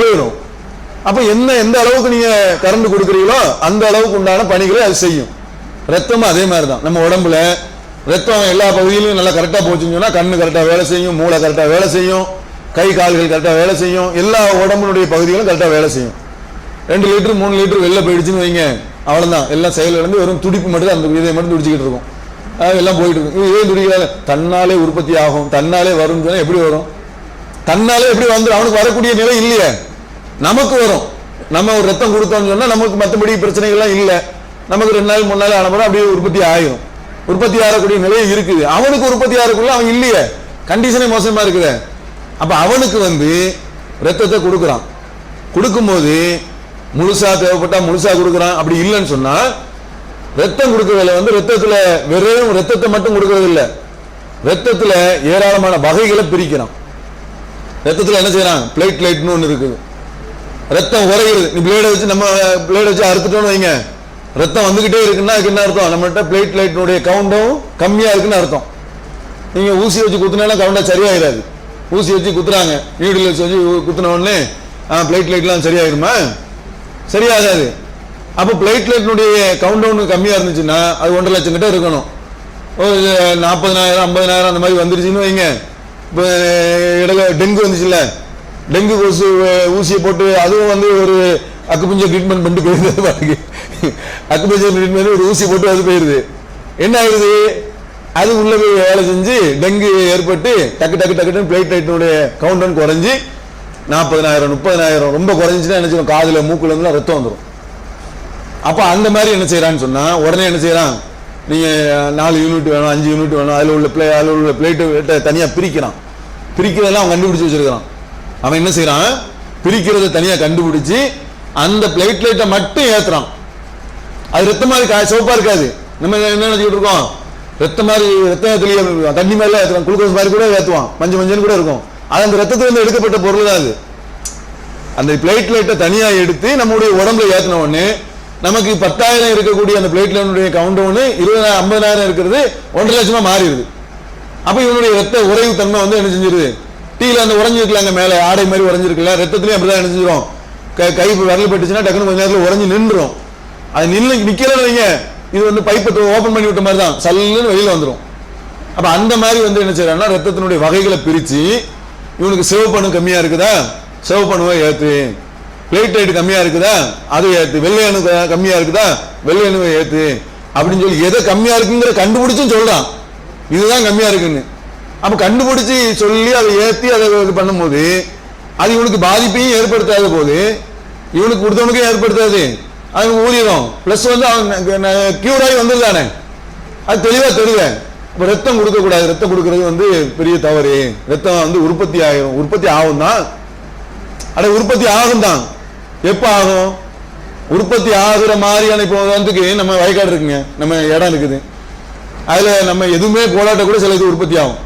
நிறைவேறும். அப்ப எந்த அளவுக்கு நீங்க கரண்ட் கொடுக்குறீங்களோ அந்த அளவுக்கு உண்டான பணிகளை அது செய்யும். ரத்தமும் அதே மாதிரி தான். நம்ம உடம்புல ரத்தம் எல்லா பகுதியிலும் நல்லா கரெக்டா போச்சுன்னு சொன்னா கண்ணு கரெக்டா வேலை செய்யும், மூளை கரெக்டா வேலை செய்யும், கை கால்கள் கரெக்டா வேலை செய்யும், எல்லா உடம்புடைய பகுதிகளும் கரெக்டா வேலை செய்யும். 2 லிட்டர் 3 லிட்டர் வெளில போயிடுச்சுன்னு வைங்க, அவ்வளவுதான். எல்லாம் செயல் இழந்து வெறும் துடிப்பு மட்டும் அந்த இதயம் மட்டும் துடிச்சுக்கிட்டு இருக்கும். எல்லாம் போயிட்டு இருக்கும். இதயம் துடிக்கிறாங்க, தன்னாலே உற்பத்தி ஆகும், தன்னாலே வரும்னு சொன்னா எப்படி வரும்? தன்னாலே எப்படி வந்துடும்? அவனுக்கு வரக்கூடிய நிலை இல்லையே, நமக்கு வரும். நம்ம ஒரு ரத்தம் கொடுத்தோம்னு சொன்னா நமக்கு மற்றபடி பிரச்சனைகள்லாம் இல்லை. நமக்கு 2 நாள் 3 நாள் ஆனப்பறம் அப்படியே உற்பத்தி ஆகிடும். உற்பத்தி ஆகக்கூடிய நிலை இருக்குது. அவனுக்கு உற்பத்தி ஆகக்குள்ள அவன் இல்லையே, கண்டிஷனே மோசமா இருக்குது. அப்ப அவனுக்கு ரத்தத்தை கொடுக்குறான். கொடுக்கும்போது முழுசா தேவைப்பட்டா முழுசா கொடுக்குறான். அப்படி இல்லைன்னு சொன்னா ரத்தம் கொடுக்கறதுல ரத்தத்துல வெறும் ரத்தத்தை மட்டும் கொடுக்கறது இல்லை, ரத்தத்துல ஏராளமான வகைகளை பிரிக்கிறான். ரத்தத்துல என்ன செய்யறான்? பிளேட்லைட்னு ஒண்ணு இருக்குது. ரத்தம் உறையுது. நீ பிளேடை வச்சு நம்ம பிளேடை வச்சு அறுத்துட்டோம்னு வைங்க, ரத்தம் வந்துகிட்டே இருக்குன்னா அதுக்கு என்ன அர்த்தம்? நம்மகிட்ட பிளேட்லைட்னுடைய கவுண்டும் கம்மியா இருக்குன்னு அர்த்தம். நீங்க ஊசி வச்சு குத்துனா கவுண்டா சரியாயிராது. ஊசி வச்சு குத்துறாங்க, நீடில் வச்சு குத்துன உடனே பிளேட்லைட்லாம் சரியாயிருமா? சரியாகாது. அப்போ பிளேட்லைட்னுடைய கவுண்டவுன் கம்மியா இருந்துச்சுன்னா அது 1.5 லட்சம் கிட்ட இருக்கணும். ஒரு 40,000 50,000 அந்த மாதிரி வந்துருச்சுன்னு வைங்க. இப்போ இடையில டெங்கு வந்துச்சுல்ல, டெங்கு கொசு ஊசியை போட்டு அதுவும் ஒரு அக்குபஞ்சர் ட்ரீட்மெண்ட் பண்ணிட்டு போயிருது பாருங்க. அக்குபஞ்சர் ட்ரீட்மெண்ட் ஒரு ஊசி போட்டு அது போயிருது. என்ன ஆயிடுது? அது உள்ள போய் வேலை செஞ்சு டெங்கு ஏற்பட்டு டக்கு டக்கு டக்குன்னு பிளேட்லைட்னுடைய கவுண்டவுன் குறைஞ்சி 40,000 30,000 ரொம்ப குறைஞ்சுன்னா என்ன செய்யும்? காதுல மூக்குல இருந்து ரத்தம் வந்துடும். அப்ப அந்த மாதிரி என்ன செய்யறான்னு சொன்னா உடனே என்ன செய்யறான்? நீங்க 4 யூனிட் வேணும், 5 யூனிட் வேணும், அதில் உள்ள பிளேட்டை தனியா பிரிக்கிறான். பிரிக்கிறதெல்லாம் அவன் கண்டுபிடிச்சு வச்சிருக்கான். அவன் என்ன செய்யறான்? பிரிக்கிறத தனியா கண்டுபிடிச்சு அந்த பிளேட்லைட்டை மட்டும் ஏத்துறான். அது ரத்த மாதிரி சிவப்பா இருக்காது. நம்ம என்ன நினைச்சுட்டு இருக்கோம்? ரத்த மாதிரி ரத்தத்திலேயே தண்ணி மாதிரிலாம் ஏற்றுவான், குளுக்கோஸ் மாதிரி கூட ஏற்றுவான், மஞ்சள் கூட இருக்கும். அது அந்த ரத்தத்திலிருந்து எடுக்கப்பட்ட பொருள் தான் அது. அந்த பிளேட்லைட்டை தனியா எடுத்து நம்முடைய உடம்புல ஏற்றின உடனே நமக்கு 10,000 இருக்கக்கூடிய அந்த பிளேட்லைனுடைய கவுண்டவுன் 20,000 50,000 இருக்கிறது 1.5 லட்சமா மாறிடுது. அப்ப இவனுடைய ரத்த உறைவு தன்மை என்ன செஞ்சிருது? டீல அந்த உறைஞ்சிருக்கலாங்க, மேலே ஆடை மாதிரி உறைஞ்சிருக்கல, ரத்தத்திலேயே அப்படிதான் என்ன செஞ்சிடும்? கை விரல் பட்டுச்சுன்னா டக்குன்னு கொஞ்ச நேரத்தில் உறைஞ்சு நின்றுடும். அது நிக்கலன்னு வைங்க, இது பைப்பை ஓபன் பண்ணி விட்ட மாதிரி தான், சல்லுன்னு வெளியில வந்துடும். அப்ப அந்த மாதிரி என்ன செய்யறாங்கன்னா ரத்தத்தினுடைய வகைகளை பிரிச்சு இவனுக்கு சிவப்பணு கம்மியா இருக்குதா, சிவப்பணுவை ஏத்து. பிளேட்லைட் கம்மியா இருக்குதா, அது ஏத்து. வெள்ளை அணு கம்மியா இருக்குதா, வெள்ளை அணுவை ஏத்து அப்படின்னு சொல்லி எதை கம்மியா இருக்குங்கிற கண்டுபிடிச்சும் சொல்றான், இதுதான் கம்மியா இருக்குன்னு. அப்ப கண்டுபிடிச்சு சொல்லி அதை ஏத்தி அதை பண்ணும்போது அது இவனுக்கு பாதிப்பையும் ஏற்படுத்தாத போது இவனுக்கு கொடுத்தவனுக்கும் ஏற்படுத்தாது, அது ஊதிடும். பிளஸ் அவன் கியூர் ஆகி வந்துருதானே, அது தெளிவா தெரியுது. இப்ப ரத்தம் கொடுக்க கூடாது, ரத்தம் கொடுக்கறது பெரிய தவறு. ரத்தம் உற்பத்தி ஆகும், உற்பத்தி ஆகும் தான், உற்பத்தி ஆகும் தான். எப்ப ஆகும்? உற்பத்தி ஆகுற மாதிரியான இப்போ நம்ம வயக்காடு இருக்குங்க, நம்ம இடம் இருக்குது, அதுல நம்ம எதுவுமே போராட்ட கூட சில இது உற்பத்தி ஆகும்.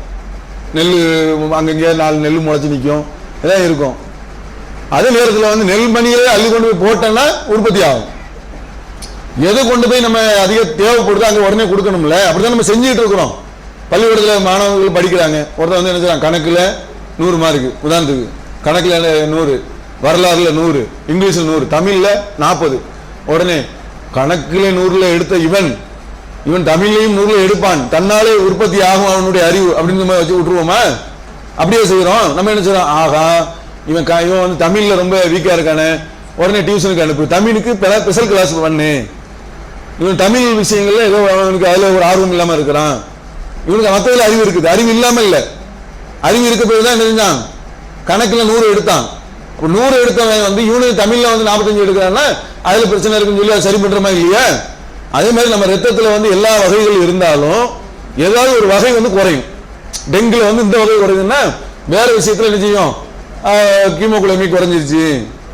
நெல் அங்கங்கே 4 நெல் முளைச்சு நிற்கும், இதான் இருக்கும். அதே நேரத்தில் நெல் மணிகளை அள்ளி கொண்டு போய் போட்டோம்னா உற்பத்தி ஆகும். எது கொண்டு போய் நம்ம அதிக தேவைப்படுது அங்கே உடனே கொடுக்கணும்ல, அப்படிதான் நம்ம செஞ்சுட்டு இருக்கிறோம். பள்ளிக்கூடத்தில் மாணவர்கள் படிக்கிறாங்க, ஒருத்தர் என்ன செய்யறாங்க, கணக்குல 100 மார்க்கு, உதாரணத்துக்கு கணக்குல 100, வரலாறுல 100, இங்கிலீஷ்ல 100, தமிழ்ல 40. உடனே கணக்குல 100ல எடுத்த இவன் தமிழ்லையும் 100ல எடுப்பான், தன்னாலே உற்பத்தி ஆகும் அவனுடைய அறிவு அப்படின்னு நம்ம வச்சு விட்டுருவோமா? அப்படியே செய்யறோம். நம்ம என்ன செய்யறோம்? ஆகா, இவன் தமிழ்ல ரொம்ப வீக்கா இருக்கானே, உடனே டியூஷனுக்கு அனுப்பு, தமிழுக்கு ஸ்பெஷல் கிளாஸ் பண்ணு. இவன் தமிழ் விஷயங்கள்ல ஏதோ அவனுக்கு அதுல ஒரு ஆர்வம் இல்லாம இருக்கிறான். இவனுக்கு மற்றதுல அறிவு இருக்குது, அறிவு இல்லாம இல்ல, அறிவு இருக்க போய்தான் என்ன செஞ்சான்? கணக்குல 100 எடுத்தான். 100 எடுத்தவன் இவனுக்கு தமிழ்ல 45 எடுக்கிறான்னா அதுல பிரச்சனை இருக்குன்னு சொல்லி அதை சரி பண்ற மாதிரி இல்லையா? அதே மாதிரி நம்ம ரத்தத்துல எல்லா வகைகள் இருந்தாலும் ஏதாவது ஒரு வகை குறையும். டெங்குல இந்த வகை குறையுதுன்னா வேற விஷயத்துல என்ன செய்யும்? கீமோகுளமி குறைஞ்சிருச்சு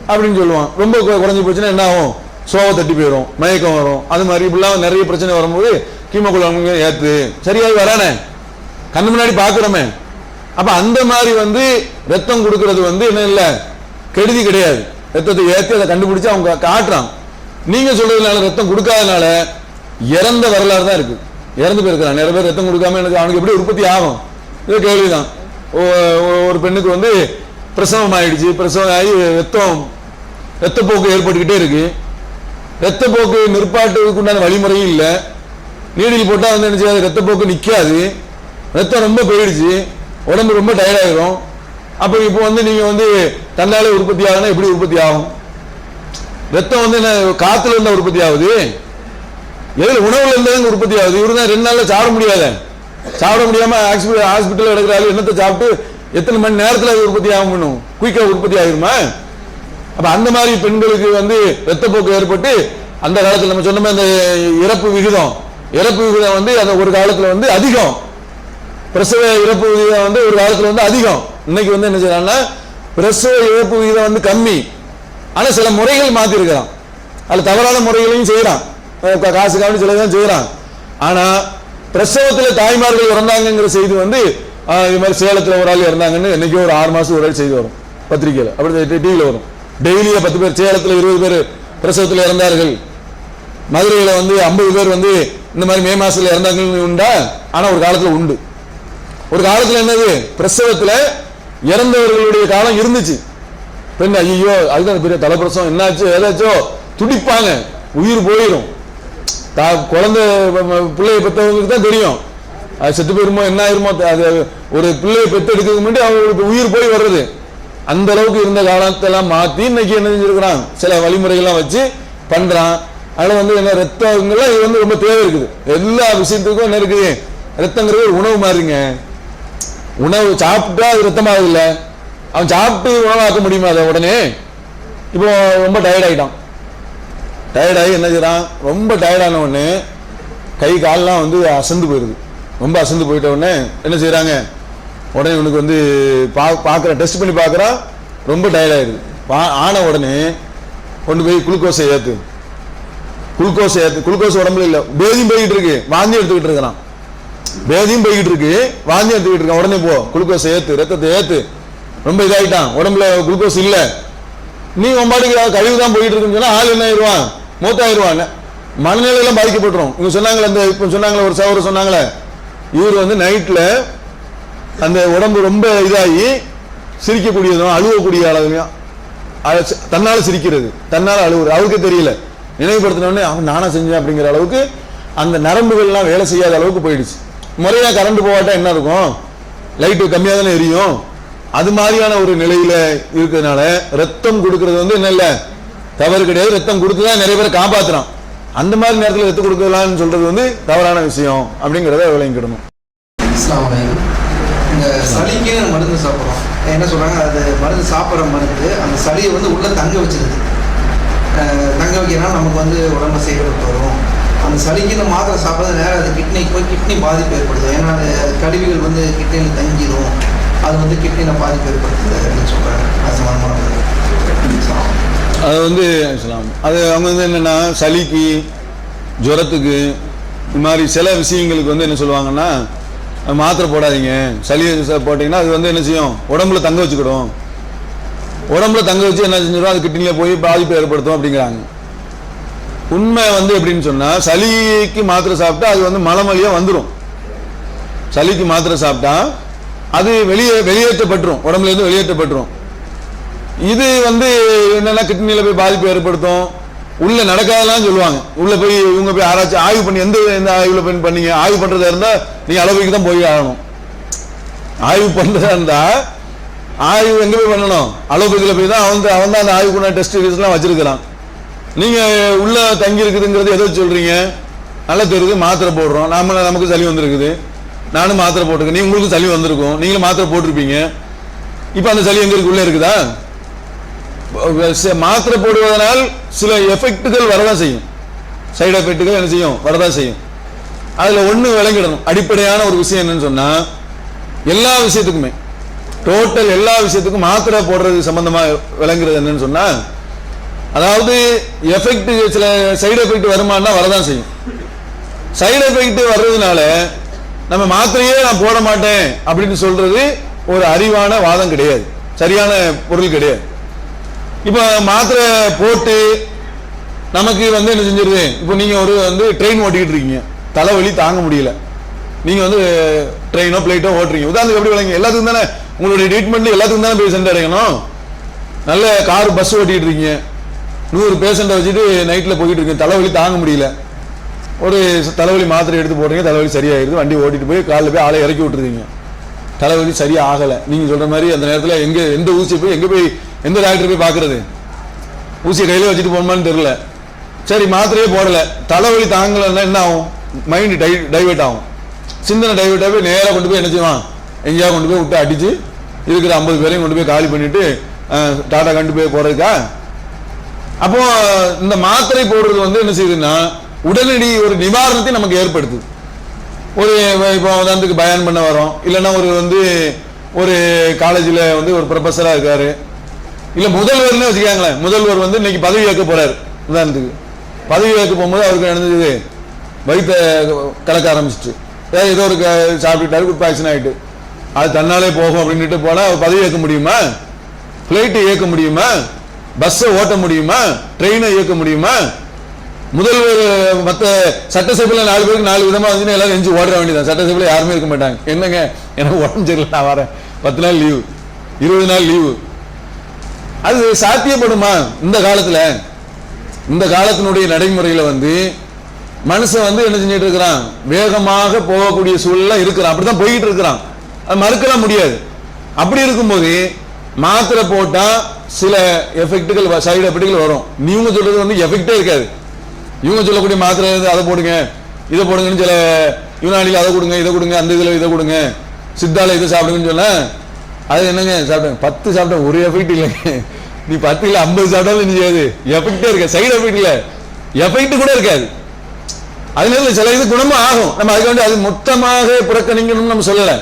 அப்படின்னு சொல்லுவான். ரொம்ப குறைஞ்சி போச்சுன்னா என்ன ஆகும்? சோவை தட்டி போயிடும், மயக்கம் வரும். அது மாதிரி இப்படிலாம் நிறைய பிரச்சனை வரும்போது கீமோகுளமி ஏத்து சரியாகி வரானே, கண்ணு முன்னாடி பாக்குறோமே. அப்ப அந்த மாதிரி ரத்தம் கொடுக்கறது என்ன இல்ல, கெடுதி கிடையாது. ரத்தத்தை ஏற்றி அதை கண்டுபிடிச்சு அவங்க காட்டுறான். நீங்க சொல்றதுனால ரத்தம் கொடுக்காதனால இறந்த வரலாறு தான் இருக்கு. இறந்து போயிருக்கிறான் நிறைய பேர். ரத்தம் கொடுக்காம எனக்கு அவனுக்கு எப்படி உற்பத்தி ஆகும்? இது கேள்விதான். ஒரு பெண்ணுக்கு பிரசவம் ஆயிடுச்சு, பிரசவம் ஆகி ரத்தப்போக்கு ஏற்பட்டுக்கிட்டே இருக்கு. ரத்தப்போக்கு நிற்பாட்டுக்கு உண்டான வழிமுறையும் இல்லை. நீடில் போட்டால் வந்து என்ன செய்யாது, ரத்தப்போக்கு நிற்காது, ரத்தம் ரொம்ப போயிடுச்சு, உடம்பு ரொம்ப டயர்டாயிரும். அப்போ இப்போ வந்து நீங்க வந்து தன்னாலே உற்பத்தி ஆகுனா எப்படி உற்பத்தி ஆகும்? ரத்தம் வந்து என்ன காத்துல இருந்தா உற்பத்தி ஆகுது? எதில் உணவுல இருந்தாங்க உற்பத்தி ஆகுது. இவரு தான் 2 நாள்ல சாப்பிட முடியாத, சாப்பிட முடியாம ஹாஸ்பிட்டல் எடுக்கிறாரு. என்னத்தை சாப்பிட்டு எத்தனை மணி நேரத்தில் அது உற்பத்தி ஆகணும்? குயிக்கா உற்பத்தி ஆகிருமா? அப்ப அந்த மாதிரி பெண்களுக்கு வந்து ரத்தப்போக்கு ஏற்பட்டு அந்த காலத்தில் நம்ம சொன்ன அந்த இறப்பு விகிதம் வந்து அந்த ஒரு காலத்துல வந்து அதிகம், பிரசவ இறப்பு விகிதம் வந்து ஒரு காலத்துல வந்து அதிகம். இன்னைக்கு வந்து என்ன செய்யறாங்கன்னா பிரசவ இறப்பு விகிதம் வந்து கம்மி. ஆனா சில முறைகள் மாத்தி இருக்கிறான், அதுல தவறான முறைகளையும் செய்யறான், காசுக்காக சிலதான் செய்யறான். ஆனா பிரசவத்துல தாய்மார்கள் இறந்தாங்கிற செய்தி வந்து இது மாதிரி சேலத்துல ஒரு ஆள் இறந்தாங்கன்னு என்னைக்கோ ஒரு 6 மாசம் ஒரு ஆள் செய்தி வரும் பத்திரிகையில, அப்படி டிவியில வரும். டெய்லியே 10 பேர், சேலத்துல 20 பேர் பிரசவத்துல இறந்தார்கள், மதுரையில வந்து 50 பேர் வந்து இந்த மாதிரி மே மாசத்துல இறந்தாங்கன்னு உண்டா? ஆனா ஒரு காலத்துல உண்டு. ஒரு காலத்துல என்னது, பிரசவத்துல இறந்தவர்களுடைய காலம் இருந்துச்சு. பெண் ஐயோ அதுதான் பெரிய தலைப்பிரசவம், என்னாச்சு ஏதாச்சோ துடிப்பாங்க, உயிர் போயிடும். குழந்தை பிள்ளையை பெற்றவங்களுக்கு தான் தெரியும் அது செத்து போயிருமோ என்ன ஆயிருமோ. அது ஒரு பிள்ளையை பெற்று எடுக்கிறதுக்கு முன்னாடி அவங்களுக்கு உயிர் போய் வர்றது. அந்த அளவுக்கு இருந்த காலத்தெல்லாம் மாத்தி இன்னைக்கு என்ன செஞ்சிருக்கிறான், சில வழிமுறைகள்லாம் வச்சு பண்றான். அதனால வந்து என்ன ரத்தங்கள்லாம் இது வந்து ரொம்ப தேவை இருக்குது. எல்லா விஷயத்துக்கும் என்ன இருக்குது, ரத்தங்கிறது ஒரு உணவு மாதிரிங்க. உணவு சாப்பிட்டா அது ரத்தமாக இல்லை, அவன் சாப்பிட்டு உணவாக்க முடியுமா அதை உடனே? இப்போ ரொம்ப டயர்டாயிட்டான், டயர்டாகி என்ன செய்யறான், ரொம்ப டயர்டான உடனே கை கால்லாம் வந்து அசந்து போயிடுது. ரொம்ப அசந்து போயிட்ட உடனே என்ன செய்யறாங்க, உடனே இவனுக்கு வந்து பார்க்குற டெஸ்ட் பண்ணி பார்க்குறான், ரொம்ப டயர்டாயிடுது. ஆன உடனே கொண்டு போய் குளுக்கோஸை ஏற்று, குளுக்கோஸ் உடம்புல இல்லை, பேதியும் போய்கிட்டு இருக்கு, வாந்தி எடுத்துக்கிட்டு இருக்கிறான், பேதியும் போய்கிட்டு இருக்கு, வாந்தி எடுத்துக்கிட்டு இருக்கான். உடனே போ குளுக்கோஸை ஏற்று, ரத்தத்தை ஏற்று, ரொம்ப இதாயிட்டான், உடம்புல குளுக்கோஸ் இல்லை, நீ உம்பாட்டுக்கு கழிவு தான் போயிட்டு இருக்குன்னு சொன்னா ஆள் என்ன ஆயிடுவான், மூத்தாயிடுவான், மனநிலையெல்லாம் பாதிக்கப்பட்டுரும். இவங்க சொன்னாங்களே, அந்த இப்போ சொன்னாங்களே ஒரு சகோதரர் சொன்னாங்களே, இவர் வந்து நைட்ல அந்த உடம்பு ரொம்ப இதாகி சிரிக்கக்கூடியதும் அழுவக்கூடிய அளவுலையும், தன்னால சிரிக்கிறது, தன்னால அழுவுறது, அவருக்கு தெரியல, நினைவுபடுத்தினோடனே அவன் நானா செஞ்சேன் அப்படிங்கிற அளவுக்கு அந்த நரம்புகள்லாம் வேலை செய்யாத அளவுக்கு போயிடுச்சு. முறையா கரண்ட் போகாட்டா என்ன இருக்கும், லைட்டு கம்மியாக தானே எரியும். அது மாதிரியான ஒரு நிலையில இருக்கிறதுனால ரத்தம் கொடுக்கறது வந்து என்ன இல்லை, தவறு கிடையாது. ரத்தம் கொடுத்துதான் நிறைய பேரை காப்பாத்துறான். அந்த மாதிரி நேரத்தில் ரத்தம் கொடுக்கலாம்னு சொல்றது வந்து தவறான விஷயம் அப்படிங்கிறத விளங்கிக்கிடணும். இந்த சளிக்கு மருந்து சாப்பிட்றோம், என்ன சொல்றாங்க, அது மருந்து சாப்பிட்ற மருந்து அந்த சளியை வந்து உள்ள தங்க வச்சிருது. தங்க வைக்கிறனால நமக்கு வந்து உடம்பு செய்யறது வரும். அந்த சளிக்கு இந்த மாத்திரை சாப்பிட்றது நேரம் அது கிட்னிக்கு போய் கிட்னி பாதிப்பு ஏற்படுது. ஏன்னா அது கழிவுகள் வந்து கிட்னியில் தங்கிடும், அது வந்து கிட்னியில் பாதிப்பு ஏற்படுத்துது அப்படின்னு சொல்றாங்க. அது வந்து அது அவங்க வந்து என்னன்னா சளிக்கு, ஜுரத்துக்கு, இந்த மாதிரி சில விஷயங்களுக்கு வந்து என்ன சொல்லுவாங்கன்னா, மாத்திரை போடாதீங்க, சளி போட்டீங்கன்னா அது வந்து என்ன செய்யும், உடம்புல தங்க வச்சுக்கிடும், உடம்புல தங்க வச்சு என்ன செஞ்சிடும், அது கிட்னில போய் பாதிப்பு ஏற்படுத்தும் அப்படிங்கிறாங்க. உண்மை வந்து எப்படின்னு சொன்னா, சளிக்கு மாத்திரை சாப்பிட்டா அது வந்து மலம் வழியா வந்துடும். சளிக்கு மாத்திரை சாப்பிட்டா அது வெளியேற்றப்பட்டுரும், உடம்புல இருந்து வெளியேற்றப்பட்டுரும். இது வந்து என்னன்னா கிட்னில போய் பாதிப்பு ஏற்படுத்தும், உள்ள நடக்காதெல்லாம் சொல்லுவாங்க. உள்ள போய் இவங்க போய் ஆராய்ச்சி ஆய்வு பண்ணி, எந்த ஆய்வுல போய் பண்ணீங்க, ஆய்வு பண்றதா இருந்தா நீங்க அளவுக்கு தான் போய் ஆகணும். ஆய்வு பண்றதா இருந்தா ஆய்வு எங்க போய் பண்ணணும், அலோபதியில போய் தான் அவன் தான் அந்த ஆய்வுக்குள்ள டெஸ்ட் எல்லாம் வச்சிருக்கிறான். நீங்க உள்ள தங்கி இருக்குதுங்கிறது எதை சொல்றீங்க, நல்லா தெரியுது, மாத்திரை போடுறோம், நமக்கு சளி வந்திருக்குது, நானும் மாத்திரை போட்டிருக்கேன், உங்களுக்கு சளி வந்திருக்கும், நீங்களும் மாத்திரை போட்டிருப்பீங்க. இப்ப அந்த சளி எங்க இருக்கு, உள்ள இருக்குதா? மாத்திரை போடுவதனால் சில எஃபெக்டுகள் வரதான் செய்யும், சைடு எஃபெக்டுகள் என்ன செய்யும், வரதான் செய்யும். அதுல ஒண்ணு விளங்கிடணும், அடிப்படையான ஒரு விஷயம் என்னன்னு சொன்னா, எல்லா விஷயத்துக்குமே டோட்டல் எல்லா விஷயத்துக்கும் மாத்திரை போடுறது சம்பந்தமா விளங்குறது என்னன்னு சொன்னா, அதாவது எஃபெக்ட், சில சைடு எஃபெக்ட் வருமானா வரதான் செய்யும். சைடு எஃபெக்ட் வர்றதுனால நம்ம மாத்திரையே நான் போட மாட்டேன் அப்படின்னு சொல்றது ஒரு அறிவான வாதம் கிடையாது, சரியான பொருள் கிடையாது. இப்ப மாத்திரை போட்டு நமக்கு வந்து என்ன செஞ்சிருது, இப்போ நீங்க ஒரு வந்து ட்ரெயின் ஓட்டிக்கிட்டு இருக்கீங்க, தலைவலி தாங்க முடியல, நீங்க வந்து ட்ரெயினோ பிளைட்டோ ஓட்டுறீங்க, உதாரணத்துக்கு எப்படி விளங்க எல்லாத்துக்கும் தானே உங்களுடைய ட்ரீட்மெண்ட் எல்லாத்துக்கும் தானே போய் சென்றடையணும். நல்ல கார் பஸ் ஓட்டிட்டு இருக்கீங்க, 100 பேஷண்ட்டை வச்சுட்டு நைட்டில் போயிட்டு இருக்கீங்க, தலைவலி தாங்க முடியல, ஒரு தலைவலி மாத்திரை எடுத்து போடுறீங்க, தலைவலி சரியாயிருது, வண்டி ஓட்டிட்டு போய் காலையில் போய் ஆளை இறக்கி விட்டுருக்கீங்க, தலைவலி சரியா ஆகலை. நீங்க சொல்ற மாதிரி அந்த நேரத்தில் எந்த ஊசி போய் எந்த டாக்டர் போய் பார்க்கறது, ஊசியை கையில வச்சுட்டு போகணுமான்னு தெரியல, சரி மாத்திரையே போடலை, தலைவலி தாங்கலைன்னா என்ன ஆகும், மைண்ட் டைவெர்ட் ஆகும், சிந்தனை டைவெர்ட் ஆகி நேராக கொண்டு போய் என்ன செய்வான், எங்கேயா கொண்டு போய் விட்டு அடிச்சு இருக்கிற 50 பேரையும் கொண்டு போய் காலி பண்ணிட்டு டாடா கண்டு போய் போறதுக்கா. அப்போ இந்த மாத்திரை போடுறது வந்து என்ன செய்யுதுன்னா உடனடி ஒரு நிவாரணத்தை நமக்கு ஏற்படுத்துது. ஒரு இப்போ உதாரணத்துக்கு பயான் பண்ண வரோம், இல்லைன்னா ஒரு காலேஜில் ஒரு ப்ரொஃபஸராக இருக்காரு, இல்லை முதல்வர்னு வச்சுக்காங்களேன், முதல்வர் இன்னைக்கு பதவி ஏற்க போறாரு, உதாரணத்துக்கு பதவி ஏற்க போகும்போது அவருக்கு நடந்தது வயிற்ற கலக்க ஆரம்பிச்சிட்டு, ஏதோ ஒரு சாப்பிட்டுட்டாரு, ஃபுட் பாய்சன் ஆகிட்டு, அது தன்னாலே போகும் அப்படின்ட்டு போனால் அவர் பதவி ஏற்க முடியுமா, ஃப்ளைட்டை இயக்க முடியுமா, பஸ்ஸை ஓட்ட முடியுமா, ட்ரெயினை இயக்க முடியுமா? முதல்வர் மற்ற சட்டசபையில் 4 பேருக்கு 4 விதமாக வந்துச்சுன்னா எல்லாரும் எஞ்சி ஓடுற வேண்டியதான், சட்டசபையில் யாருமே இருக்க மாட்டாங்க, என்னங்க எனக்கு உடம்பு சரியில்லை நான் வரேன், 10 நாள் லீவு, 20 நாள் லீவு, அது சாத்தியப்படுமா? இந்த காலத்தினுடைய நடைமுறையில மனுஷன் என்ன செஞ்சிட்டு இருக்கிறான், வேகமாக போகக்கூடிய சூழல்ல இருக்கிறான், அப்படிதான் போயிட்டு இருக்கிறான், அது மறுக்கலாம் முடியாது. அப்படி இருக்கும்போது மாத்திரை போட்டா சில எஃபெக்டுகள் சைடு எஃபெக்டுகள் வரும். நீங்க சொல்றது எஃபெக்டே இருக்காது, இவங்க சொல்லக்கூடிய மாத்திரை அதை போடுங்க இதை போடுங்கன்னு சில யுனானியில் அதை கொடுங்க இதை கொடுங்க, அந்த இதுல இதை கொடுங்க, சித்தால இதை சாப்பிடுங்கன்னு சொன்னா அது என்னங்க சாப்பிட்டேன் 10 சாப்பிட்டேன் ஒரு எஃபெக்ட் இல்லைங்க, நீ 10 இல்லை 50 சாப்பிட்டாலும் செய்யாது, எஃபெக்டே இருக்காது, சைடு எஃபெக்ட் இல்லை, எஃபெக்ட் கூட இருக்காது. அதனால சில இது குணமும் ஆகும், நம்ம அதுக்கு வேண்டி அது மொத்தமாக புறக்கணிக்கணும்னு நம்ம சொல்லலை.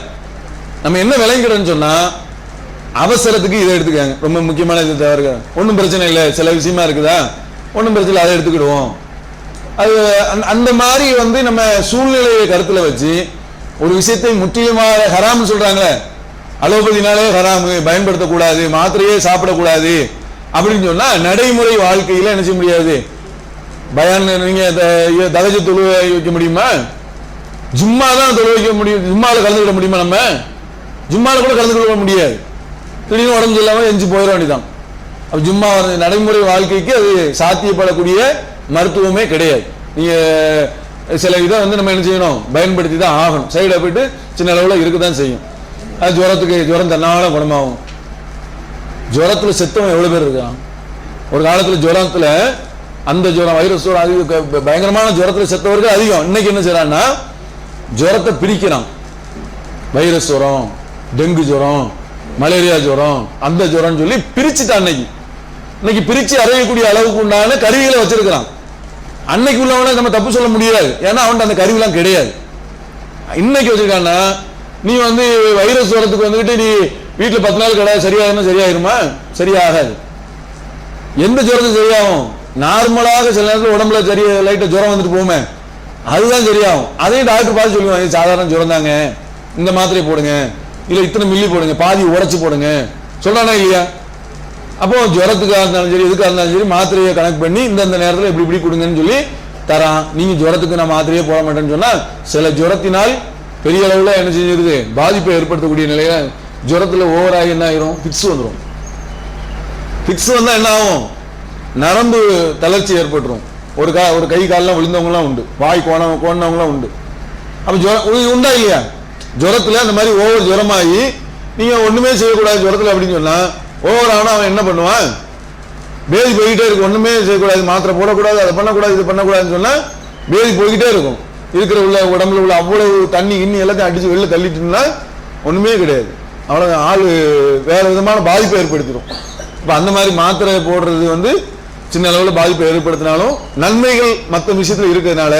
நம்ம என்ன விளங்கிக்கிறோம்னு சொன்னா அவசரத்துக்கு இதை எடுத்துக்காங்க, ரொம்ப முக்கியமான இது தவிர ஒன்றும் பிரச்சனை இல்லை, சில விஷயமா இருக்குதா ஒன்றும் பிரச்சனை இல்லை, அதை எடுத்துக்கிடுவோம். அது அந்த மாதிரி நம்ம சூழ்நிலையை கருத்துல வச்சு ஒரு விஷயத்தை முற்றிலுமாக ஹராம்னு சொல்றாங்களே, அலோபதினாலே ஹராமு, பயன்படுத்தக்கூடாது, மாத்திரையே சாப்பிடக்கூடாது அப்படின்னு சொன்னா நடைமுறை வாழ்க்கையில என்ன செய்ய முடியாது. பயான் நீங்க தகஜ தொழுவை வைக்க முடியுமா? ஜும்மா தான் தொழு வைக்க முடியும், ஜும்மாவில் கலந்துக்கிட முடியுமா? நம்ம ஜும்மாவில் கூட கலந்துக்கிட முடியாது, திடீர்னு உடம்பு இல்லாமல் எஞ்சி போயிட வேண்டியதான். அப்ப ஜும்மா நடைமுறை வாழ்க்கைக்கு அது சாத்தியப்படக்கூடிய மருத்துவமே கிடையாது. நீங்க சில இதை நம்ம என்ன செய்யணும், பயன்படுத்தி தான் ஆகணும். சைடு எஃபெக்ட் சின்ன அளவில் இருக்குதான் செய்யும். அது ஜுரம் தன்னால குணமாகும். ஜுரத்துல செத்தவன் எவ்வளவு பேர் இருக்கான். ஒரு காலத்துல ஜுரத்துல அந்த ஜுரம் வைரஸ் ஜுரம் அது பயங்கரமான ஜுரத்துல செத்தவர்கள் அதிகம். இன்னைக்கு என்ன செய்யறான்னா ஜுரத்தை பிரிக்கிறான், வைரஸ் ஜுரம், டெங்கு ஜுரம், மலேரியா ஜுரம், அந்த ஜுரம் சொல்லி பிரிச்சுட்டான். இன்னைக்கு பிரிச்சு அறியக்கூடிய அளவுக்கு உண்டான கருவிகளை வச்சிருக்கிறான். அன்னைக்கு உள்ளவன நம்ம தப்பு சொல்ல முடியாது, ஏன்னா அவன் அந்த கருவிலாம் கிடையாது. இன்னைக்கு வச்சிருக்கான்னா நீ வைரஸ் ஜுரத்துக்கு நீ வீட்டுல 10 நாள் கிடையாது, சரியாயிருமா? சரியாகாது. எந்த ஜுரத்துக்கு சரியாகும்? நார்மலாக சில நேரத்தில் உடம்புல லைட்டா ஜுரம் வந்துட்டு போமே, அதுதான் சரியாகும். அதையும் டாக்டர் பார்த்து சொல்லுவாங்க, சாதாரண ஜுரம் தாங்க, இந்த மாத்திரை போடுங்க, இல்ல இத்தனை மில்லி போடுங்க, பாதி உடைச்சு போடுங்க சொல்றானா இல்லையா? அப்போ ஜுரத்துக்காக இருந்தாலும் சரி, எதுக்காக இருந்தாலும் சரி, மாத்திரையை கனெக்ட் பண்ணி இந்த நேரத்தில் இப்படி கொடுங்கன்னு சொல்லி தரான். நீங்க ஜுரத்துக்கு நான் மாத்திரையே போட மாட்டேன்னு சொன்னா சில ஜுரத்தினால் பெரிய அளவுல என்ன செஞ்சிருது, பாதிப்பை ஏற்படுத்தக்கூடிய நிலையில ஜுரத்துல ஓவராகி என்ன ஆயிரும், பிக்ஸ் வந்துடும். பிக்ஸ் வந்தா என்ன ஆகும், நரம்பு தளர்ச்சி ஏற்பட்டுரும். ஒரு கை காலெல்லாம் விழுந்தவங்கலாம் உண்டு, வாய் கோணவங்களாம் உண்டு. அப்ப ஜுரம் உண்டா இல்லையா? ஜுரத்துல அந்த மாதிரி ஓவர் ஜுரமாகி நீங்க ஒண்ணுமே செய்யக்கூடாது ஜுரத்துல அப்படின்னு சொன்னா ஓவர் ஆனா அவன் என்ன பண்ணுவான், பேதி போய்கிட்டே இருக்கும். ஒண்ணுமே செய்யக்கூடாது, மாத்திரை போடக்கூடாது, அதை பண்ணக்கூடாது, இது பண்ணக்கூடாதுன்னு சொன்னா பேதி போய்கிட்டே இருக்கும். இருக்கிற உடம்புல உள்ள அவ்வளவு தண்ணி இன்னி எல்லாத்தையும் அடிச்சு வெளில தள்ளிட்டுன்னா ஒண்ணுமே கிடையாது, அவ்வளவு ஆளு வேற விதமான பாதிப்பை ஏற்படுத்திடும். இப்ப அந்த மாதிரி மாத்திரை போடுறது சின்ன அளவுல பாதிப்பை ஏற்படுத்தினாலும் நன்மைகள் மற்ற விஷயத்துல இருக்கிறதுனால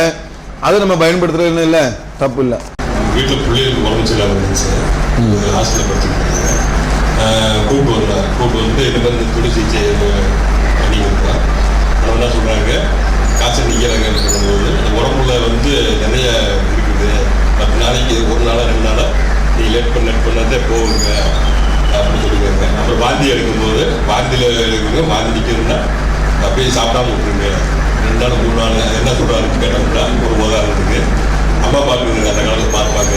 அதை நம்ம பயன்படுத்துறது இல்லை, தப்பு இல்லை. வீட்டில் பிள்ளைகளுக்கு உடம்பு சரியில்லாமல் இருந்துச்சு, ஹாஸ்பிட்டலில் படிச்சுருக்காங்க. கூப்பிட்டு இந்த மாதிரி துணி சிகிச்சை பண்ணியிருக்கா. அவங்க என்ன சொல்கிறாங்க, காய்ச்சல் நிற்கிறாங்கன்னு சொல்லும்போது அந்த உடம்புல நிறைய இருக்குது, 10 நாளைக்கு 1 நாளா 2 நாளா நீ லேட் பண்ணாதே போகுங்க அப்படின்னு சொல்லியிருக்காங்க. அப்புறம் வாந்தி எடுக்கும்போது வாந்தியில் இருக்குங்க, வாந்தி நிற்கிறதுனா அப்படியே சாப்பிடாம விட்டுருங்க, 2 நாள் 3 நாள் என்ன சொல்கிறாருன்னு கேட்டோம்னா ஒரு உதாரணத்துக்கு அம்மா பார்க்குறது அந்த காலத்தில் பார்ப்பாங்க,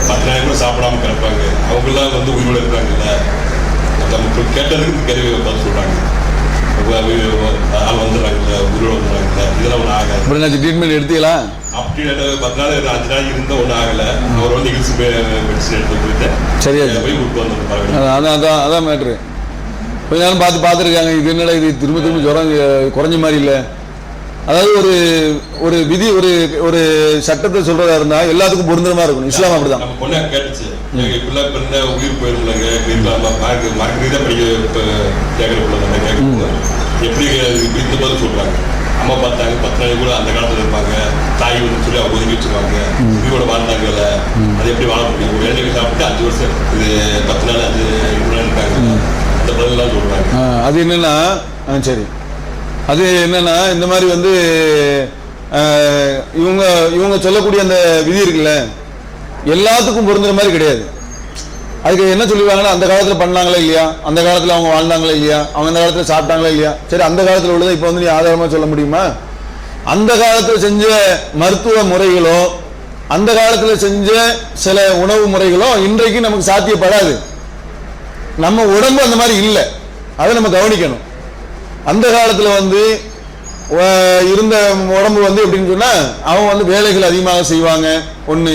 10 நாளைக்கு கூட சாப்பிடாம கிடப்பாங்க, அவங்கெல்லாம் வந்து உயிரோடு இருக்கிறாங்கல்ல. நம்ம கேட்டதுக்கு கேள்வி பார்த்து சொல்கிறாங்க, ஆள் வந்துடுறாங்கல்ல, உயிரோடு வந்துடுறாங்கல்ல, இதெல்லாம் ஒன்றும் ஆகாது. அப்புறம் ட்ரீட்மெண்ட் எடுத்தீங்களா? அப்படி 10 நாள் 5 நாளைக்கு இருந்தால் ஒன்றும் ஆகலை. அவர் வந்து இங்கிலீஷ் மெடிசன் எடுத்து போயிட்டு சரியா போய் கொடுத்து வந்து அதான் மேட்ரு. கொஞ்ச நேரம் பார்த்துருக்காங்க, இது என்னடா இது திரும்ப திரும்ப ஜுரம் குறைஞ்ச மாதிரி இல்லை. அதாவது ஒரு விதி ஒரு சட்டத்தை சொல்றதா இருந்தா எல்லாத்துக்கும் பொருந்துற மாதிரி இருக்கணும். இஸ்லாம் அப்படிதான். நம்ம பொண்ணு கேட்டுச்சு, இப்பெல்லாம் பிறந்த உயிர் போயிருந்தாங்க, மார்க் ரீதியாக படிக்க கேட்கறதுக்குள்ள கேட்கறது எப்படி இந்த மாதிரி சொல்றாங்க. அம்மா பார்த்தாங்க, 10 நாளைக்கு கூட அந்த காலத்துல இருப்பாங்க, தாய் வந்து சொல்லி அவங்க ஒதுக்கி வச்சுருவாங்க, உயிரோட வாழ்ந்தாங்கல்ல, அது எப்படி வாழ முடியும்? ஒரு இளைஞர்கள் சாப்பிட்டு 5 வருஷம் இது 10 நாள் 5 நாள் இருக்காங்க, இந்த பதிலாம் சொல்றாங்க. அது என்னன்னா சரி, அது என்னன்னா இந்த மாதிரி வந்து இவங்க சொல்லக்கூடிய அந்த விதி இருக்குல்ல, எல்லாத்துக்கும் பொருந்துற மாதிரி கிடையாது. அதுக்கு என்ன சொல்லுவாங்கன்னா, அந்த காலத்தில் பண்ணாங்களா இல்லையா, அந்த காலத்தில் அவங்க வாழ்ந்தாங்களா இல்லையா, அவங்க அந்த காலத்தில் சாப்பிட்டாங்களா இல்லையா. சரி, அந்த காலத்தில் உள்ளதை இப்போ வந்து நீ ஆதாரமாக சொல்ல முடியுமா? அந்த காலத்தில் செஞ்ச மருத்துவ முறைகளோ அந்த காலத்தில் செஞ்ச சில உணவு முறைகளோ இன்றைக்கு நமக்கு சாத்தியப்படாது. நம்ம உடம்பு அந்த மாதிரி இல்லை, அதை நம்ம கவனிக்கணும். அந்த காலத்தில் வந்து இருந்த உடம்பு வந்து எப்படின்னு சொன்னால், அவங்க வந்து வேலைகள் அதிகமாக செய்வாங்க. ஒன்று.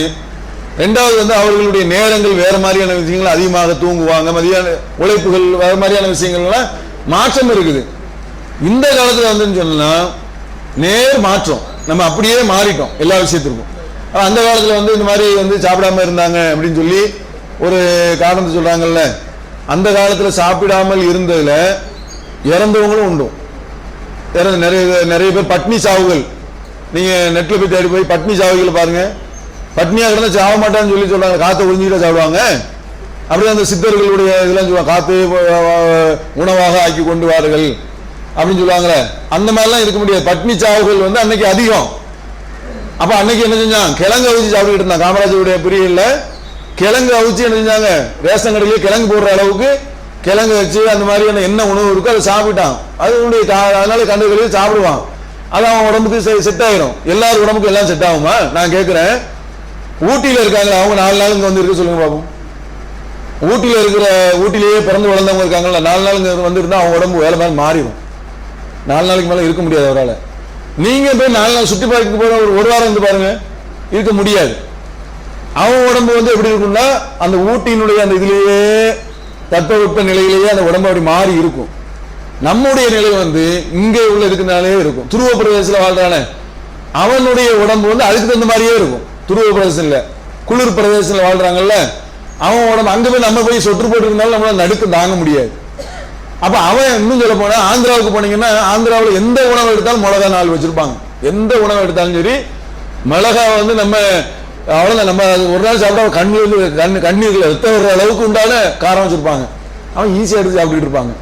ரெண்டாவது வந்து அவர்களுடைய நேரங்கள் வேறு மாதிரியான விஷயங்கள், அதிகமாக தூங்குவாங்க, மதியான உழைப்புகள் வேறு மாதிரியான விஷயங்கள்லாம் மாற்றம் இருக்குது. இந்த காலத்தில் வந்துன்னு சொன்னால் நேர் மாற்றம், நம்ம அப்படியே மாறிட்டோம் எல்லா விஷயத்திற்கும். அந்த காலத்தில் வந்து இந்த மாதிரி வந்து சாப்பிடாம இருந்தாங்க அப்படின்னு சொல்லி ஒரு காரணத்தை சொல்கிறாங்கல்ல. அந்த காலத்தில் சாப்பிடாமல் இருந்ததில் இறந்தவங்களும் உண்டும். நிறைய பேர் பட்னி சாவுகள், நீங்கள் நெட்டில் போய் தேடி போய் பட்னி சாவுகள் பாருங்கள். பட்னியாக கிடந்தா சாக மாட்டான்னு சொல்லி சொல்கிறாங்க, காற்றை ஒழிஞ்சிக்கிட்ட சாப்பிடுவாங்க. அப்படியே அந்த சித்தர்களுடைய இதெல்லாம் சொல்லுவாங்க, காற்று உணவாக ஆக்கி கொண்டு வார்கள் அப்படின்னு சொல்லுவாங்களே. அந்த மாதிரிலாம் இருக்க முடியாது. பட்னி சாவுகள் வந்து அன்னைக்கு அதிகம். அப்போ அன்னைக்கு என்ன செஞ்சாங்க, கிழங்கு அவிச்சு சாப்பிட்டுக்கிட்டு இருந்தாங்க. காமராஜருடைய பிரிவில் கிழங்கு அவிச்சு என்ன செஞ்சாங்க, ரேஷன் கடையிலேயே கிழங்கு போடுற அளவுக்கு கிழங்கு வச்சு அந்த மாதிரியான என்ன உணவு இருக்கோ அதை சாப்பிட்டான். அதனுடைய அதனால கண்டுகளில் சாப்பிடுவான். அது அவன் உடம்புக்கு செட் ஆகிடும். எல்லாரும் உடம்புக்கு எல்லாம் செட் ஆகுமா? நான் கேட்குறேன், ஊட்டியில் இருக்காங்களா, அவங்க 4 நாள் இங்கே வந்து இருக்க சொல்லுங்க பாப்போம். ஊட்டிலேயே பிறந்து வளர்ந்தவங்க இருக்காங்களா, 4 நாள் இங்கே வந்து இருந்தால் அவங்க உடம்பு வேலை மாதிரி மாறிடும். 4 நாளைக்கு மேலே இருக்க முடியாது அவரால். நீங்கள் போய் 4 நாள் சுற்றி பார்க்க போகிற ஒரு வாரம் இருந்து பாருங்க, இருக்க முடியாது. அவன் உடம்பு வந்து எப்படி இருக்கும்னா, அந்த ஊட்டியினுடைய அந்த இதுலேயே தட்பவெப்ப நிலையிலேயே அந்த உடம்பு அப்படி மாறி இருக்கும். நம்முடைய நிலை வந்து இங்கே உள்ள இருக்கிறனாலே இருக்கும். துருவ பிரதேசத்தில் வாழ்றானே அவனுடைய உடம்பு வந்து அதுக்கு தகுந்த மாதிரியே இருக்கும். துருவ பிரதேசம் இல்லை, குளிர் பிரதேசத்தில் வாழ்றாங்கல்ல, அவன் உடம்பு அங்கே போய் நம்ம போய் சொட்டு போட்டு இருந்தாலும் நம்மளால நடுக்கம் தாங்க முடியாது. அப்போ அவன் இன்னும் சொல்ல போனா, ஆந்திராவுக்கு போனீங்கன்னா ஆந்திராவில் எந்த உணவு எடுத்தாலும் மிளகா 4 வச்சிருப்பாங்க. எந்த உணவு எடுத்தாலும் சரி மிளகா வந்து நம்ம அவ்வளோதான். நம்ம ஒரு நாள் சாப்பிட்டா கண்ணீரில் ரத்தம் வர்ற அளவுக்கு உண்டான காரம் வச்சிருப்பாங்க. அவன் ஈஸியாக எடுத்து சாப்பிட்டுட்டு இருப்பாங்க.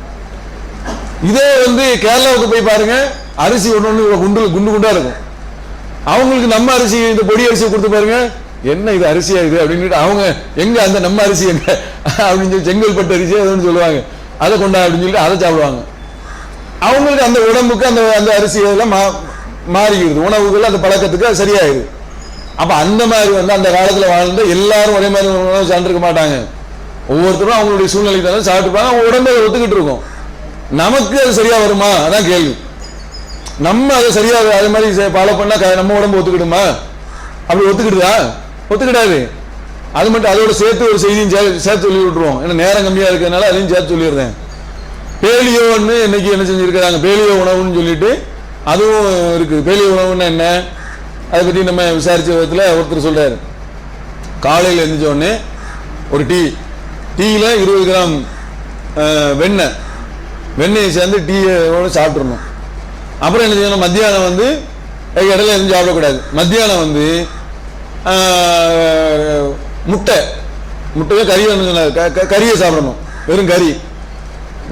இதே வந்து கேரளாவுக்கு போய் பாருங்க, அரிசி ஒன்று குண்டு குண்டா இருக்கும். அவங்களுக்கு நம்ம அரிசி, இந்த பொடி அரிசி கொடுத்து பாருங்க, என்ன இது அரிசியா இது அப்படின்னு அவங்க எங்க அந்த நம்ம அரிசி எங்க அப்படின்னு சொல்லி செங்கல்பட்டு அரிசி அதுன்னு சொல்லுவாங்க, அதை கொண்டா அப்படின்னு சொல்லிட்டு அதை சாப்பிடுவாங்க. அவங்களுக்கு அந்த உடம்புக்கு அந்த அந்த அரிசி இதெல்லாம் மாறிடுது, உணவுகள் அந்த பழக்கத்துக்கு அது சரியாயிடுது. அப்ப அந்த மாதிரி வந்து அந்த காலத்துல வாழ்ந்த எல்லாரும் ஒரே மாதிரி உணவு சாப்பிட்டுருக்க மாட்டாங்க. ஒவ்வொருத்தரும் அவங்களுடைய சூழ்நிலைக்கு தான் சாப்பிட்டுப்பாங்க. அவங்க உடம்பு அதை ஒத்துக்கிட்டு இருக்கும். நமக்கு அது சரியா வருமா, அதான் கேள்வி. நம்ம அதை சரியா அது மாதிரி ஃபாலோ பண்ணா நம்ம உடம்பு ஒத்துக்கிடுமா? அப்படி ஒத்துக்கிடுதா? ஒத்துக்கிடாது. அது மட்டும் அதோட சேர்த்து ஒரு செய்தியும் சேர்த்து சொல்லி விட்டுருவோம். ஏன்னா நேரம் கம்மியா இருக்கிறதுனால அதையும் சேர்த்து சொல்லிடுறேன். பேலியோன்னு இன்னைக்கு என்ன செஞ்சிருக்கிறாங்க, பேலியோ உணவுன்னு சொல்லிட்டு அதுவும் இருக்கு. பேலியோ உணவுன்னா என்ன, அதை பற்றி நம்ம விசாரிச்ச விதத்தில் ஒருத்தர் சொல்றாரு, காலையில் எழுந்திரிச்ச உடனே ஒரு டீயில் 20 கிராம் வெண்ணெயை சேர்ந்து டீயோட சாப்பிட்றணும். அப்புறம் என்ன செய்யணும், மத்தியானம் வந்து இடையில எதுவும் சாப்பிடக்கூடாது. மத்தியானம் வந்து முட்டையோ கறி கறியை சாப்பிடணும், வெறும் கறி.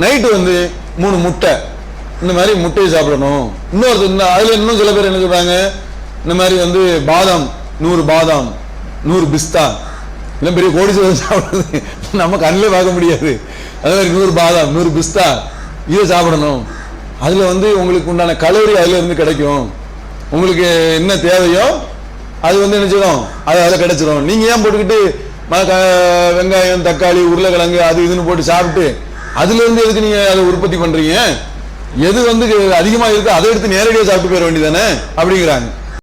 நைட்டு வந்து 3 முட்டை, இந்த மாதிரி முட்டையை சாப்பிடணும். இன்னொருத்தர் அதில் இன்னும் சில பேர் என்ன சொல்கிறாங்க, இந்த மாதிரி வந்து 100 பாதாம் 100 பிஸ்தா, இல்லை பெரிய கோடீஸ்வரர் சாப்பிடுறது நம்ம கண்ணிலே பார்க்க முடியாது. அதே மாதிரி 100 பாதாம் 100 பிஸ்தா இதை சாப்பிடணும். அதில் வந்து உங்களுக்கு உண்டான கலோரி அதில் இருந்து கிடைக்கும். உங்களுக்கு என்ன தேவையோ அது வந்து என்ன செய்யும், அது அதில் கிடைச்சிரும். நீங்க ஏன் போட்டுக்கிட்டு வெங்காயம், தக்காளி, உருளைக்கிழங்கு அது இதுன்னு போட்டு சாப்பிட்டு அதுல இருந்து எதுக்கு நீங்க அதை உற்பத்தி பண்றீங்க? எது வந்து அதிகமா இருக்கு அதை எடுத்து நேரடியாக சாப்பிட்டு போயிட வேண்டியதானே அப்படிங்கிறாங்க.